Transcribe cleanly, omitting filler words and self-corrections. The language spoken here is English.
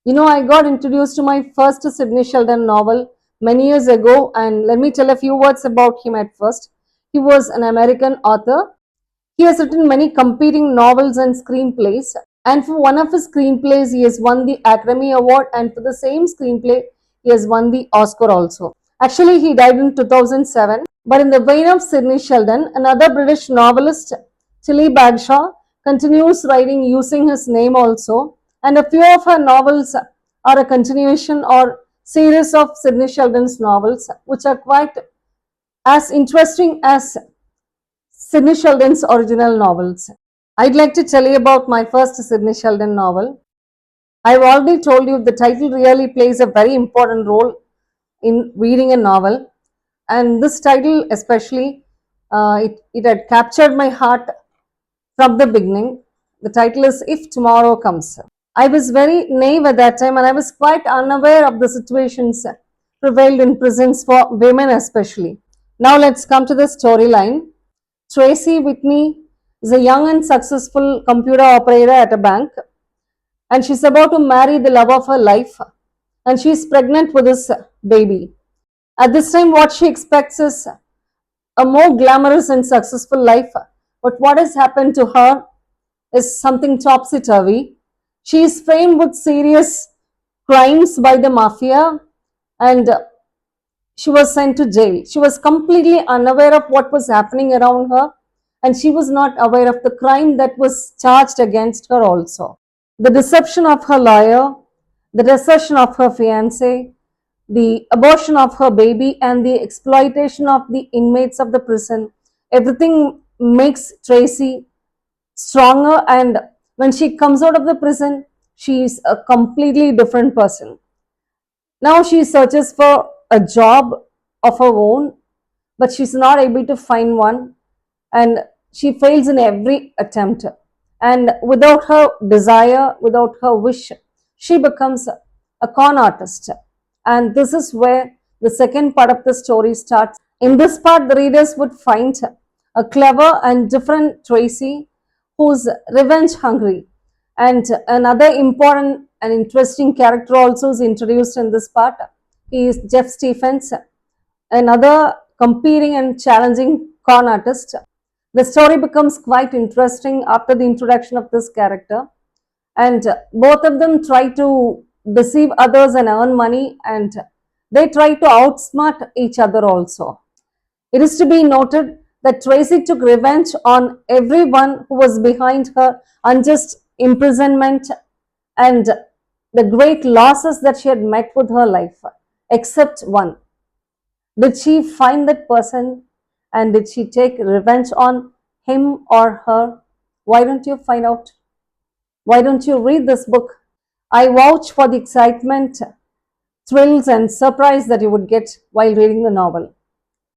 I got introduced to my first Sidney Sheldon novel many years ago, and let me tell a few words about him at first. He was an American author. He has written many competing novels and screenplays, and for one of his screenplays, he has won the Academy Award, and for the same screenplay, he has won the Oscar also. Actually, he died in 2007, but in the vein of Sidney Sheldon, another British novelist, Tilly Bagshaw, continues writing using his name also, and a few of her novels are a continuation or series of Sidney Sheldon's novels, which are quite as interesting as Sidney Sheldon's original novels. I'd like to tell you about my first Sidney Sheldon novel. I've already told you the title really plays a very important role in reading a novel, and this title, especially, it had captured my heart from the beginning. The title is If Tomorrow Comes. I was very naive at that time and I was quite unaware of the situations prevailed in prisons for women, especially. Now, let's come to the storyline. Tracy Whitney is a young and successful computer operator at a bank, and she's about to marry the love of her life, and she's pregnant with this baby. At this time, what she expects is a more glamorous and successful life, but what has happened to her is something topsy turvy. She is framed with serious crimes by the mafia, and she was sent to jail. She was completely unaware of what was happening around her, and she was not aware of the crime that was charged against her also. The deception of her lawyer, the desertion of her fiance, the abortion of her baby, and the exploitation of the inmates of the prison, everything makes Tracy stronger, and when she comes out of the prison, she is a completely different person. Now she searches for a job of her own, but she's not able to find one, and she fails in every attempt. And without her desire, without her wish, she becomes a con artist. And this is where the second part of the story starts. In this part, the readers would find a clever and different Tracy who's revenge hungry. And another important and interesting character also is introduced in this part. He is Jeff Stephens, another competing and challenging con artist. The story becomes quite interesting after the introduction of this character, and both of them try to deceive others and earn money, and they try to outsmart each other also. It is to be noted that Tracy took revenge on everyone who was behind her unjust imprisonment and the great losses that she had met with her life, except one. Did she find that person and did she take revenge on him or her? Why don't you find out? Why don't you read this book? I vouch for the excitement, thrills, and surprise that you would get while reading the novel.